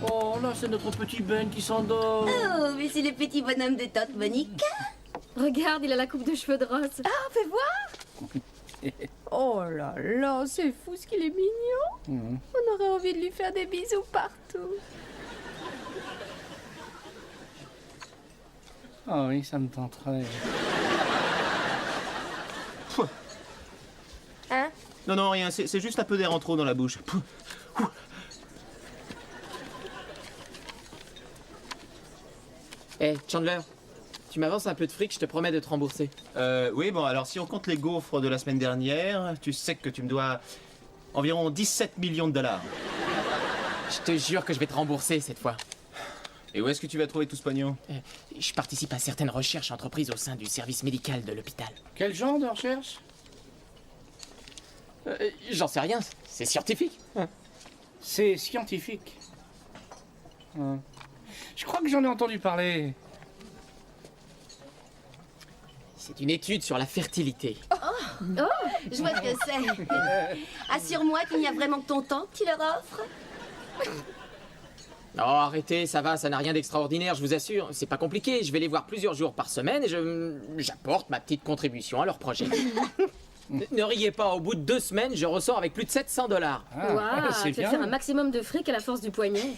Oh, là, c'est notre petit Ben qui s'endort. Oh, mais c'est le petit bonhomme de tante Monica. Regarde, il a la coupe de cheveux de rose. Ah, fais voir. Oh là là, c'est fou ce qu'il est mignon. On aurait envie de lui faire des bisous partout. Ah oui, ça me tenterait. Hein? Non, non, rien, c'est juste un peu d'air en trop dans la bouche. Hé, Chandler, tu m'avances un peu de fric, je te promets de te rembourser. Oui, bon, alors si on compte les gaufres de la semaine dernière, tu sais que tu me dois environ 17 millions de dollars. Je te jure que je vais te rembourser cette fois. Et où est-ce que tu vas trouver tout ce pognon? Je participe à certaines recherches entreprises au sein du service médical de l'hôpital. Quel genre de recherche? J'en sais rien, c'est scientifique. C'est scientifique. Je crois que j'en ai entendu parler. C'est une étude sur la fertilité. Je vois ce que c'est. Assure-moi qu'il n'y a vraiment que ton temps que tu leur offres. Oh, arrêtez, ça va, ça n'a rien d'extraordinaire, je vous assure. C'est pas compliqué, je vais les voir plusieurs jours par semaine et j'apporte ma petite contribution à leur projet. Ne riez pas, au bout de 2 semaines, je ressors avec plus de 700 $. Waouh, c'est tu vas bien. faire un maximum de fric à la force du poignet.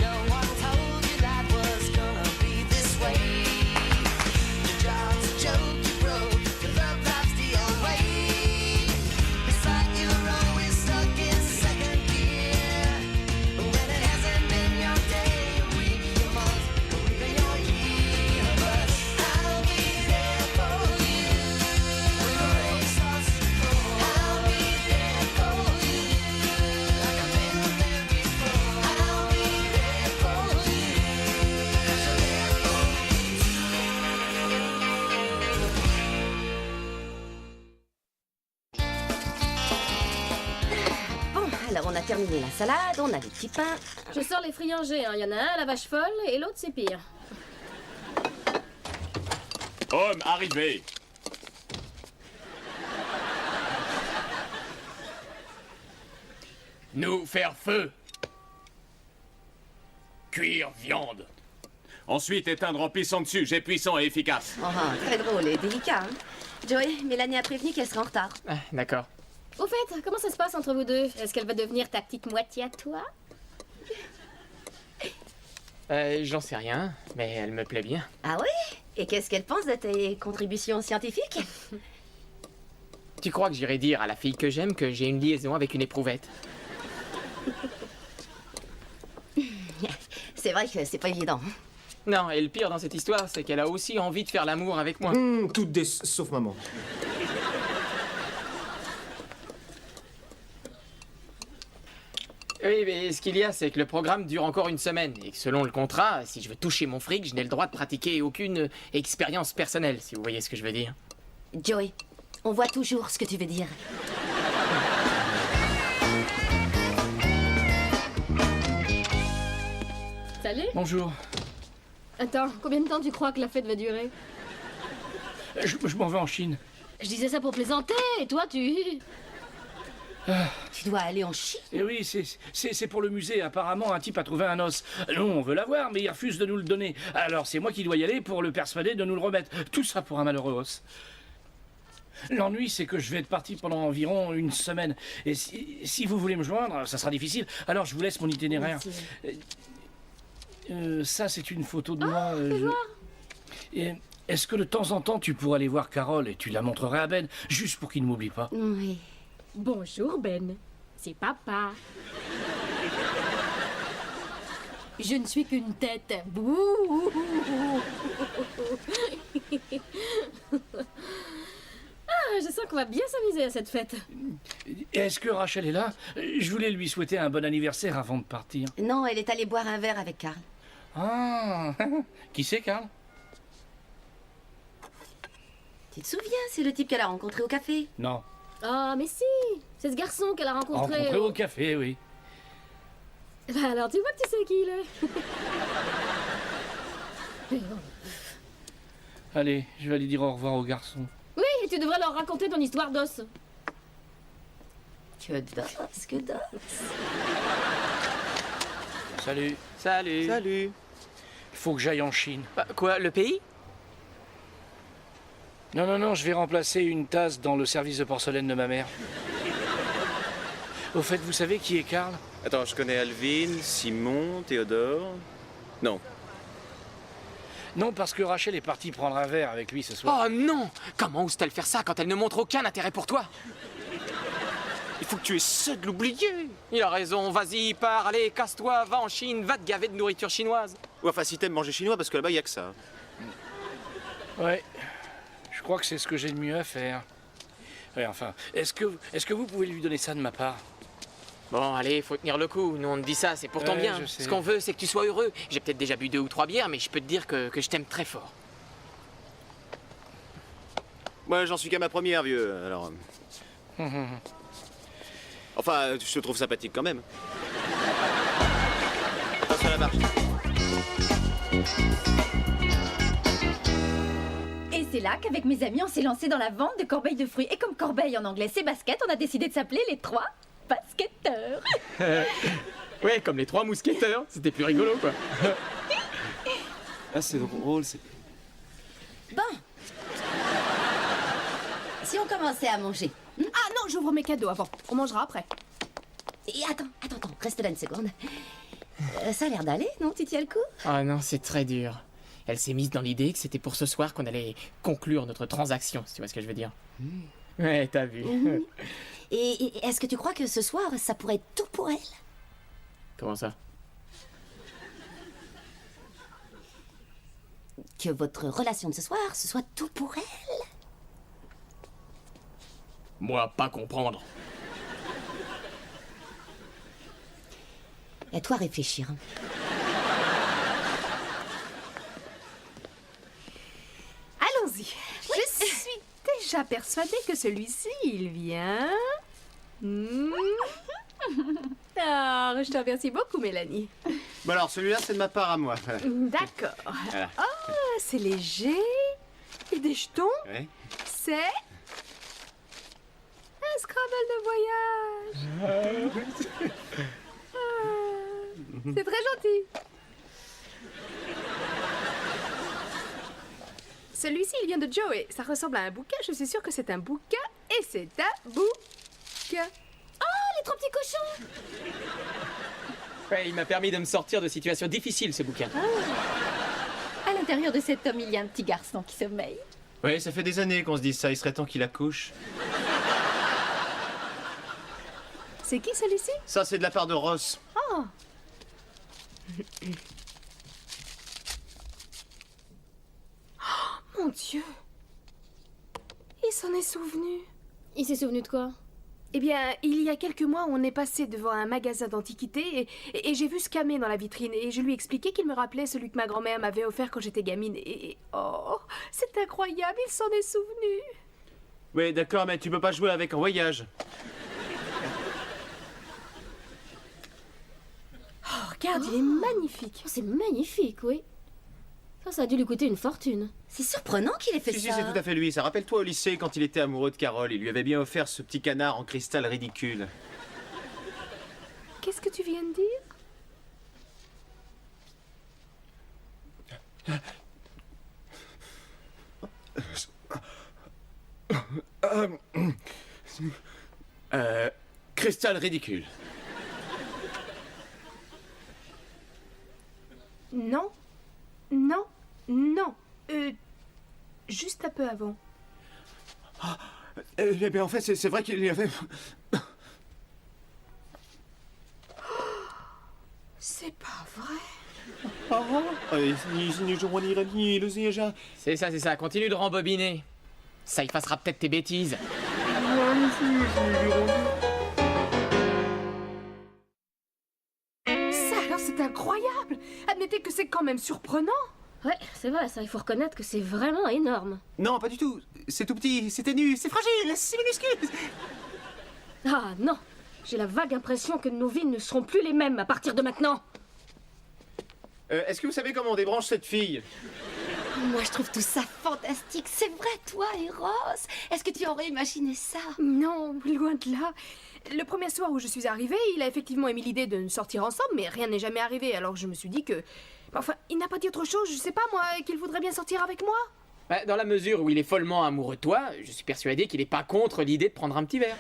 No one told you that was gonna be this way. Your job's a joke you broke, your love life's the old way. It's like you're always stuck in second gear. When it hasn't been your day, your week, your month, or even your year. But I'll be there for you when the rain starts to pour. I'll be there for you like I've been there before. I'll be there for you 'cause you're there for me. Bon, alors on a terminé la salade, on a les petits pains. Je sors les friandgés, hein. Il y en a un, la vache folle, et l'autre, c'est pire. Homme, arrivé. Nous faire feu. Cuire viande. Ensuite, éteindre en pissant dessus, jet puissant et efficace. Oh, très drôle et délicat. Hein. Joey, Mélanie a prévenu qu'elle serait en retard. Ah, d'accord. Au fait, comment ça se passe entre vous deux? Est-ce qu'elle va devenir ta petite moitié à toi? J'en sais rien, mais elle me plaît bien. Ah oui? Et qu'est-ce qu'elle pense de tes contributions scientifiques? Tu crois que j'irai dire à la fille que j'aime que j'ai une liaison avec une éprouvette? C'est vrai que c'est pas évident. Non, et le pire dans cette histoire, c'est qu'elle a aussi envie de faire l'amour avec moi. Toutes des... sauf maman. Oui, mais ce qu'il y a, c'est que le programme dure encore une semaine. Et que selon le contrat, si je veux toucher mon fric, je n'ai le droit de pratiquer aucune expérience personnelle, si vous voyez ce que je veux dire. Joey, on voit toujours ce que tu veux dire. Salut. Bonjour. Attends, combien de temps tu crois que la fête va durer? Je m'en vais en Chine. Je disais ça pour plaisanter, et toi, tu... Tu dois aller en Chine. Et oui, c'est pour le musée. Apparemment, un type a trouvé un os. Nous, on veut l'avoir, mais il refuse de nous le donner. Alors, c'est moi qui dois y aller pour le persuader de nous le remettre. Tout ça pour un malheureux os. L'ennui, c'est que je vais être parti pendant environ une semaine. Et si vous voulez me joindre, ça sera difficile. Alors, je vous laisse mon itinéraire. Ça, c'est une photo de moi. Et est-ce que de temps en temps, tu pourrais aller voir Carole et tu la montrerais à Ben, juste pour qu'il ne m'oublie pas? Oui. Bonjour, Ben. C'est papa. Je ne suis qu'une tête. Bouh. Ah, je sens qu'on va bien s'amuser à cette fête. Est-ce que Rachel est là? Je voulais lui souhaiter un bon anniversaire avant de partir. Non, elle est allée boire un verre avec Carl. Ah, qui c'est, Carl? Tu te souviens, c'est le type qu'elle a rencontré au café. Non. Ah, mais si. C'est ce garçon qu'elle a rencontré. Rencontré au café, oui. Bah alors, tu vois que tu sais qui il est. Allez, je vais aller dire au revoir au garçon. Oui, et tu tu devrais leur raconter ton histoire d'os. Que d'os, que d'os. Salut. Salut. Salut. Il faut que j'aille en Chine. Quoi, le pays? Non, je vais remplacer une tasse dans le service de porcelaine de ma mère. Au fait, vous savez qui est Karl? Attends, je connais Alvin, Simon, Théodore. Non. Non, parce que Rachel est partie prendre un verre avec lui ce soir. Oh non! Comment ose-t-elle faire ça quand elle ne montre aucun intérêt pour toi? Il faut que tu essaies de l'oublier. Il a raison, vas-y, pars, allez, casse-toi, va en Chine, va te gaver de nourriture chinoise. Ou enfin, si t'aimes manger chinois, parce que là-bas, il y a que ça. Ouais, je crois que c'est ce que j'ai de mieux à faire. Ouais, enfin, est-ce que vous pouvez lui donner ça de ma part? Bon, allez, faut tenir le coup. Nous, on te dit ça, c'est pour ton Ouais, bien. je sais. Ce qu'on veut, c'est que tu sois heureux. J'ai peut-être déjà bu 2 ou 3 bières, mais je peux te dire que je t'aime très fort. Moi, j'en suis qu'à ma première, vieux, alors... Enfin, je te trouve sympathique quand même. Attention à la marche. Et c'est là qu'avec mes amis, on s'est lancé dans la vente de corbeilles de fruits. Et comme corbeille en anglais, c'est basket, on a décidé de s'appeler les 3 basketteurs. Ouais, comme les 3 mousquetaires. C'était plus rigolo, quoi. Ah, c'est drôle, c'est... Bon. Si on commençait à manger. Ah non, j'ouvre mes cadeaux avant. On mangera après. Et attends, reste là une seconde. Ça a l'air d'aller, non? Tu tiens le coup? Ah non, c'est très dur. Elle s'est mise dans l'idée que c'était pour ce soir qu'on allait conclure notre transaction, si tu vois ce que je veux dire. Ouais, t'as vu. Et est-ce que tu crois que ce soir, ça pourrait être tout pour elle? Comment ça? Que votre relation de ce soir, ce soit tout pour elle? Moi, pas comprendre. Et à toi réfléchir. Allons-y. Je suis déjà persuadée que celui-ci, il vient... Ah, je te remercie beaucoup, Mélanie. Bon alors, celui-là, c'est de ma part à moi. Voilà. D'accord. Voilà. Ah, c'est léger. Et des jetons. Ouais. C'est... un Scrabble de voyage. C'est très gentil. Celui-ci, il vient de Joey. Ça ressemble à un bouquin. Je suis sûre que c'est un bouquin. Et c'est un bouquin. Les 3 petits cochons! Ouais, il m'a permis de me sortir de situations difficiles, ce bouquin. À l'intérieur de cet homme, il y a un petit garçon qui sommeille. Ouais, ça fait des années qu'on se dit ça, il serait temps qu'il accouche. C'est qui celui-ci? Ça, c'est de la part de Ross. Mon Dieu. Il s'en est souvenu. Il s'est souvenu de quoi? Eh bien, il y a quelques mois, on est passé devant un magasin d'antiquités et j'ai vu ce camé dans la vitrine et je lui ai expliqué qu'il me rappelait celui que ma grand-mère m'avait offert quand j'étais gamine et oh, c'est incroyable, il s'en est souvenu. Ouais, d'accord, mais tu peux pas jouer avec en voyage. Oh, regarde, il est magnifique. Oh, c'est magnifique, oui. Ça a dû lui coûter une fortune. C'est surprenant qu'il ait fait Si, ça. c'est tout à fait lui. Ça rappelle-toi au lycée quand il était amoureux de Carole. Il lui avait bien offert ce petit canard en cristal ridicule. Qu'est-ce que tu viens de dire? Cristal ridicule. Non, non, non. Juste un peu avant. Eh bien, en fait, c'est vrai qu'il y avait... C'est pas vrai. C'est ça, continue de rembobiner. Ça effacera peut-être tes bêtises. Ça alors, c'est incroyable. Admettez que c'est quand même surprenant. Ouais, c'est vrai, ça, il faut reconnaître que c'est vraiment énorme. Non, pas du tout. C'est tout petit, c'est ténu, c'est fragile, c'est minuscule. Ah non, j'ai la vague impression que nos vies ne seront plus les mêmes à partir de maintenant. Est-ce que vous savez comment on débranche cette fille? Moi, je trouve tout ça fantastique. C'est vrai, toi, Eros. Est-ce que tu aurais imaginé ça? Non, loin de là. Le premier soir où je suis arrivée, il a effectivement émis l'idée de sortir ensemble, mais rien n'est jamais arrivé, alors je me suis dit que... Enfin, il n'a pas dit autre chose, je sais pas moi, qu'il voudrait bien sortir avec moi. Bah, dans la mesure où il est follement amoureux de toi, je suis persuadé qu'il est pas contre l'idée de prendre un petit verre.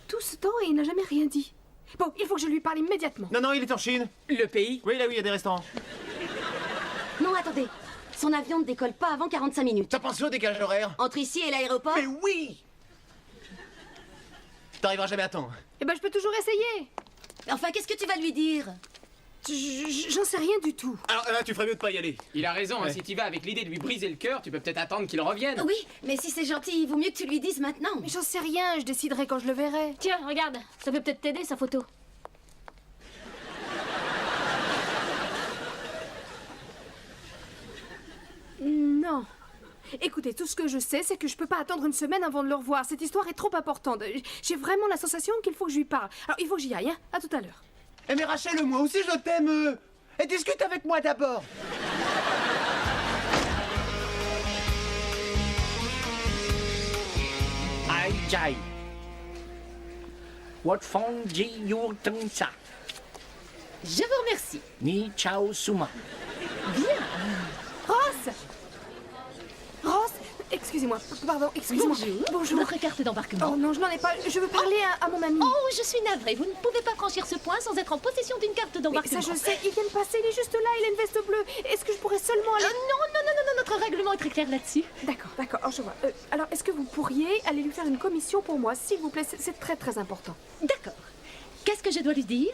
Tout ce temps et il n'a jamais rien dit. Bon, il faut que je lui parle immédiatement. Non, non, il est en Chine. Le pays? Oui, là, oui, il y a des restaurants. Non, attendez. Son avion ne décolle pas avant 45 minutes. T'as pensé au décalage horaire? Entre ici et l'aéroport? Mais oui! T'arriveras jamais à temps. Eh ben, je peux toujours essayer. Enfin, qu'est-ce que tu vas lui dire? J'en sais rien du tout. Alors là, tu ferais mieux de pas y aller. Il a raison, hein, Ouais. si tu vas avec l'idée de lui briser le cœur, tu peux peut-être attendre qu'il revienne. Oui, mais si c'est gentil, il vaut mieux que tu lui dises maintenant. Mais j'en sais rien, je déciderai quand je le verrai. Tiens, regarde, ça peut peut-être t'aider sa photo. Non. Écoutez, tout ce que je sais, c'est que je peux pas attendre une semaine avant de le revoir. Cette histoire est trop importante. J'ai vraiment la sensation qu'il faut que je lui parle. Alors, il faut que j'y aille, hein. À tout à l'heure. Eh mais Rachel, moi aussi je t'aime. Et discute avec moi d'abord. Ai chai. What fong ji yu teng sa. Je vous remercie. Ni chao suma. Ross Ross Excusez-moi, pardon, excusez-moi. Bonjour. Votre carte d'embarquement. Oh non, je n'en ai pas. Je veux parler à mon ami. Oh, je suis navrée. Vous ne pouvez pas franchir ce point sans être en possession d'une carte Mais d'embarquement. ça, je sais, il vient de passer, il est juste là, il a une veste bleue. Est-ce que je pourrais seulement aller... Non, notre règlement est très clair là-dessus. D'accord, oh, je vois. Alors, est-ce que vous pourriez aller lui faire une commission pour moi, s'il vous plaît? C'est très, très important. D'accord. Qu'est-ce que je dois lui dire?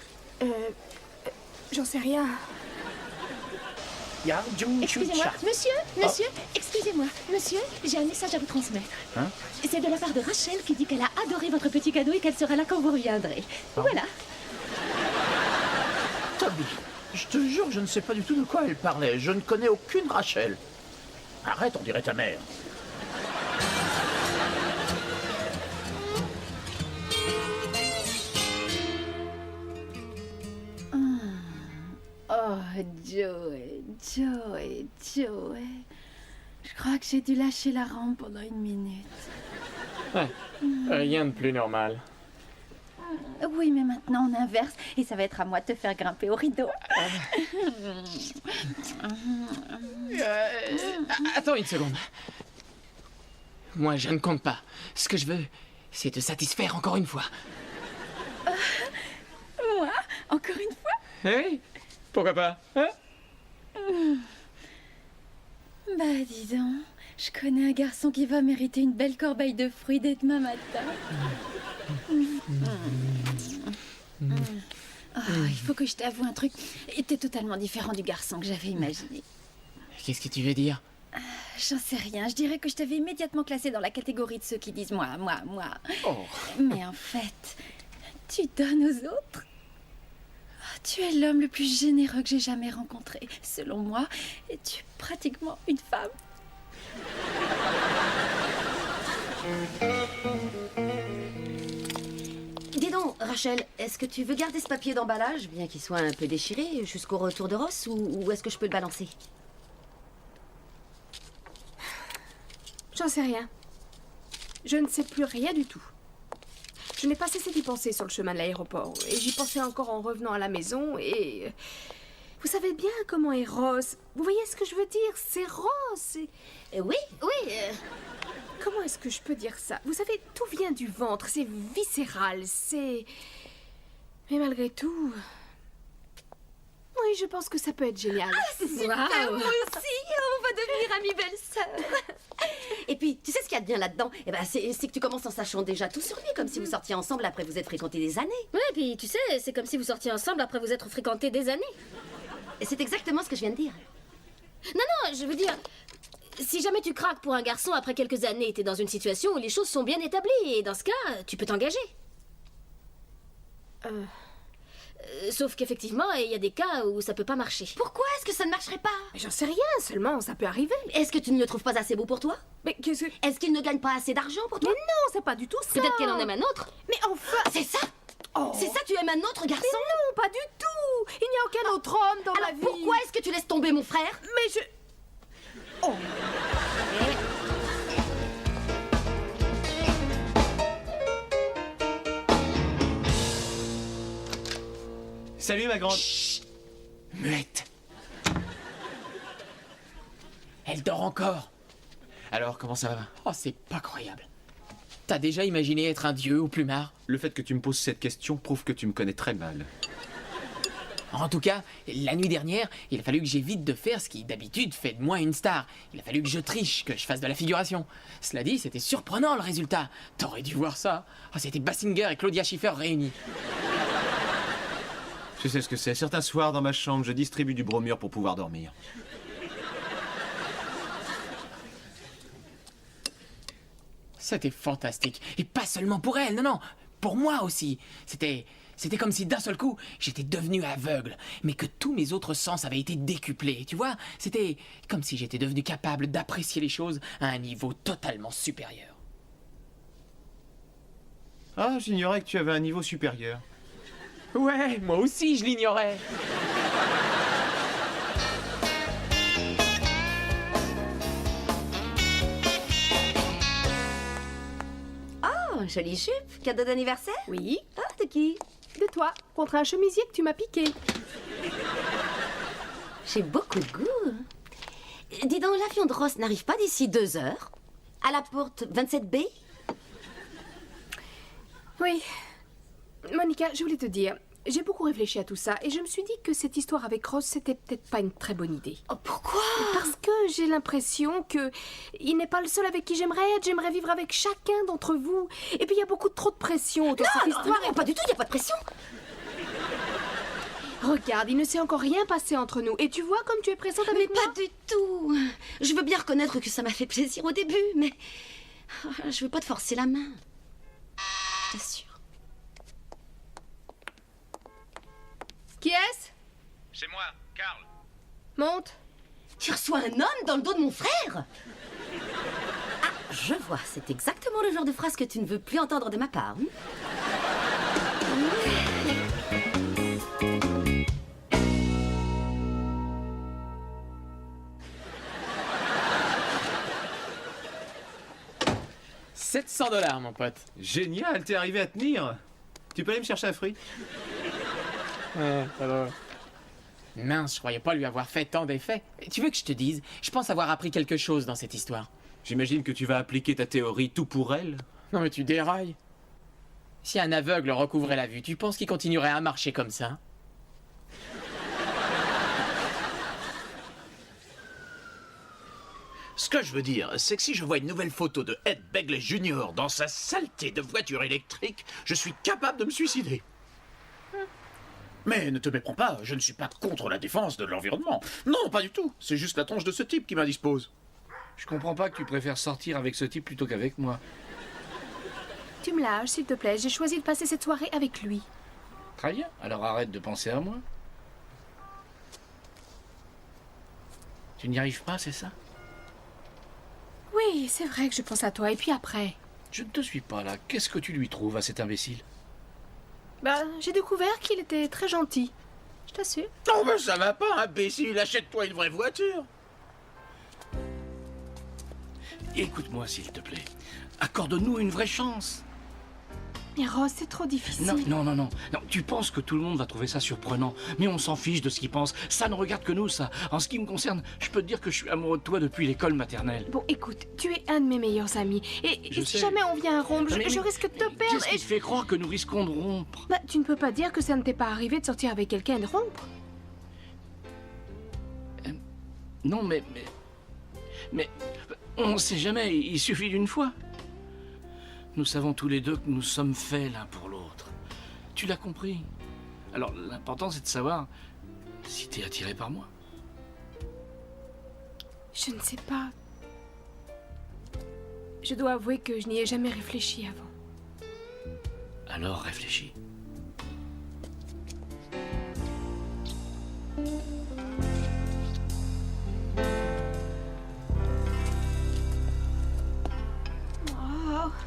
J'en sais rien. Ya jung chu Excusez-moi, cha. monsieur, excusez-moi, monsieur, j'ai un message à vous transmettre. Hein? C'est de la part de Rachel qui dit qu'elle a adoré votre petit cadeau et qu'elle sera là quand vous reviendrez. Voilà. Toby, je te jure, je ne sais pas du tout de quoi elle parlait. Je ne connais aucune Rachel. Arrête, on dirait ta mère. Oh, Joey. Je crois que j'ai dû lâcher la rampe pendant une minute. Ouais, rien de plus normal. Oui, mais maintenant on inverse et ça va être à moi de te faire grimper au rideau. Attends une seconde. Moi, je ne compte pas. Ce que je veux, c'est te satisfaire encore une fois. Moi? Encore une fois? Oui, pourquoi pas, hein? Bah dis donc, je connais un garçon qui va mériter une belle corbeille de fruits dès demain matin. Oh, il faut que je t'avoue un truc. T'es totalement différent du garçon que j'avais imaginé. Qu'est-ce que tu veux dire? J'en sais rien, je dirais que je t'avais immédiatement classé dans la catégorie de ceux qui disent moi. Oh. Mais en fait, tu donnes aux autres. Oh, tu es l'homme le plus généreux que j'ai jamais rencontré. Selon moi, et tu es pratiquement une femme. Dis donc, Rachel, est-ce que tu veux garder ce papier d'emballage, bien qu'il soit un peu déchiré, jusqu'au retour de Ross, ou est-ce que je peux le balancer? J'en sais rien. Je ne sais plus rien du tout. Je n'ai pas cessé d'y penser sur le chemin de l'aéroport. Et j'y pensais encore en revenant à la maison et... Vous savez bien comment est Ross. Vous voyez ce que je veux dire? C'est Ross. Oui. Comment est-ce que je peux dire ça? Vous savez, tout vient du ventre. C'est viscéral. C'est... Mais malgré tout... Oui, je pense que ça peut être génial. Super, moi aussi, on va devenir amies belles-sœurs. Et puis, tu sais ce qu'il y a de bien là-dedans? Eh ben, c'est que tu commences en sachant déjà tout sur lui, comme si vous sortiez ensemble après vous être fréquentés des années. Ouais, puis tu sais, c'est comme si vous sortiez ensemble après vous être fréquentés des années. Et c'est exactement ce que je viens de dire. Non, je veux dire, si jamais tu craques pour un garçon après quelques années, t'es dans une situation où les choses sont bien établies, et dans ce cas, tu peux t'engager. Sauf qu'effectivement, il y a des cas où ça peut pas marcher. Pourquoi est-ce que ça ne marcherait pas? Mais j'en sais rien, seulement ça peut arriver. Est-ce que tu ne le trouves pas assez beau pour toi? Mais qu'est-ce que... Est-ce qu'il ne gagne pas assez d'argent pour toi? Mais non, c'est pas du tout ça. Peut-être qu'elle en aime un autre. Mais enfin... C'est ça? Oh. C'est ça, tu aimes un autre garçon? Non, pas du tout. Il n'y a aucun autre homme dans Alors ma vie. pourquoi est-ce que tu laisses tomber mon frère? Mais je... Oh. Salut ma grande. Muette. Elle dort encore. Alors, comment ça va? Oh, c'est pas croyable. T'as déjà imaginé être un dieu ou plumard? Le fait que tu me poses cette question prouve que tu me connais très mal. En tout cas, la nuit dernière, il a fallu que j'évite de faire ce qui d'habitude fait de moi une star. Il a fallu que je triche, que je fasse de la figuration. Cela dit, c'était surprenant le résultat. T'aurais dû voir ça. Oh, c'était Basinger et Claudia Schiffer réunis. Je sais ce que c'est. Certains soirs, dans ma chambre, je distribue du bromure pour pouvoir dormir. C'était fantastique. Et pas seulement pour elle, non, non. Pour moi aussi. C'était comme si d'un seul coup, j'étais devenu aveugle, mais que tous mes autres sens avaient été décuplés, tu vois? C'était comme si j'étais devenu capable d'apprécier les choses à un niveau totalement supérieur. Ah, j'ignorais que tu avais un niveau supérieur. Ouais, moi aussi, je l'ignorais. Oh, jolie jupe. Cadeau d'anniversaire? Oui, Ah, de qui? de toi, contre un chemisier que tu m'as piqué. J'ai beaucoup de goût. Dis donc, l'avion de Ross n'arrive pas d'ici 2 heures? À la porte 27B? Oui. Monica, je voulais te dire, j'ai beaucoup réfléchi à tout ça et je me suis dit que cette histoire avec Ross, c'était peut-être pas une très bonne idée. Oh, pourquoi? Parce que j'ai l'impression que il n'est pas le seul avec qui j'aimerais être. J'aimerais vivre avec chacun d'entre vous. Et puis il y a beaucoup trop de pression autour de cette histoire. Non, pas du tout, il n'y a pas de pression. Regarde, il ne s'est encore rien passé entre nous. Et tu vois comme tu es présente Mais avec moi. pas du tout. Je veux bien reconnaître que ça m'a fait plaisir au début, mais je veux pas te forcer la main. Je t'assure. Qui est-ce? C'est moi, Karl. Monte. Tu reçois un homme dans le dos de mon frère? Ah, je vois, c'est exactement le genre de phrase que tu ne veux plus entendre de ma part. $700, mon pote. Génial, t'es arrivé à tenir. Tu peux aller me chercher un fruit? Ouais, ça va. Mince, je croyais pas lui avoir fait tant d'effets. Tu veux que je te dise? Je pense avoir appris quelque chose dans cette histoire. J'imagine que tu vas appliquer ta théorie tout pour elle. Non mais tu dérailles. Si un aveugle recouvrait la vue, tu penses qu'il continuerait à marcher comme ça? Ce que je veux dire, c'est que si je vois une nouvelle photo de Ed Begley Jr. dans sa saleté de voiture électrique, je suis capable de me suicider. Mais ne te méprends pas, je ne suis pas contre la défense de l'environnement. Non, pas du tout. C'est juste la tronche de ce type qui m'indispose. Je comprends pas que tu préfères sortir avec ce type plutôt qu'avec moi. Tu me lâches, s'il te plaît. J'ai choisi de passer cette soirée avec lui. Très bien, alors arrête de penser à moi. Tu n'y arrives pas, c'est ça? Oui, c'est vrai que je pense à toi. Et puis après? Je ne te suis pas là. Qu'est-ce que tu lui trouves à cet imbécile? Bah, j'ai découvert qu'il était très gentil. Je t'assure. Non, mais ça va pas, imbécile. Achète-toi une vraie voiture. Écoute-moi, s'il te plaît. Accorde-nous une vraie chance. Mais Ross, c'est trop difficile. Non. Tu penses que tout le monde va trouver ça surprenant, mais on s'en fiche de ce qu'ils pensent. Ça ne regarde que nous, ça. En ce qui me concerne, je peux te dire que je suis amoureux de toi depuis l'école maternelle. Bon, écoute, tu es un de mes meilleurs amis. Et Je si sais. jamais on vient à rompre, Mais je risque de te perdre. Qu'est-ce qui te fait croire que nous risquons de rompre? Bah, tu ne peux pas dire que ça ne t'est pas arrivé de sortir avec quelqu'un et de rompre. Non, mais on sait jamais, il suffit d'une fois. Nous savons tous les deux que nous sommes faits l'un pour l'autre. Tu l'as compris. Alors l'important c'est de savoir si t'es attiré par moi. Je ne sais pas. Je dois avouer que je n'y ai jamais réfléchi avant. Alors réfléchis.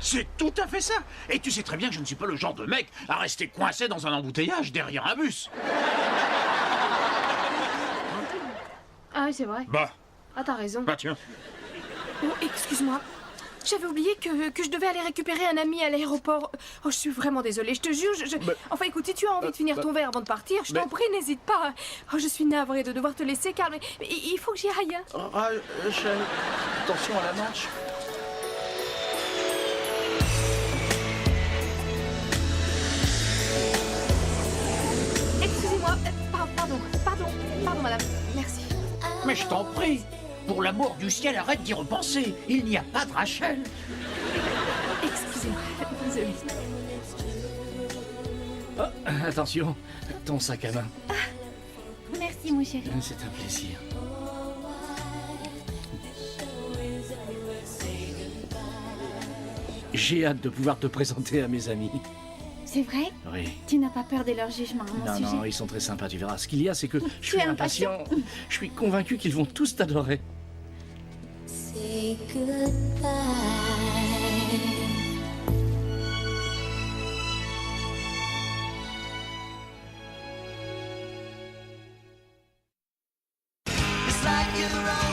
C'est tout à fait ça. Et tu sais très bien que je ne suis pas le genre de mec à rester coincé dans un embouteillage derrière un bus. oui, c'est vrai. Bah, Ah, t'as raison. bah tiens. Oh, excuse-moi. J'avais oublié que je devais aller récupérer un ami à l'aéroport. Oh, je suis vraiment désolée, je te jure. Enfin, écoute, si tu as envie de finir ton verre avant de partir, je t'en prie, n'hésite pas. Oh, je suis navrée de devoir te laisser, Carl, mais il faut que j'y aille. Rachel, attention à la marche. Excusez-moi. Pardon, madame. Merci. Mais je t'en prie. Pour l'amour du ciel, arrête d'y repenser. Il n'y a pas de Rachel. Excusez-moi. Désolée. Oh, attention, ton sac à main. Merci, mon chéri. C'est un plaisir. J'ai hâte de pouvoir te présenter à mes amis. C'est vrai? Oui. Tu n'as pas peur de leur jugement à mon Non, sujet? non, ils sont très sympas, tu verras. Ce qu'il y a, c'est que je suis es impatient. Je suis convaincu qu'ils vont tous t'adorer. Say goodbye. It's like you're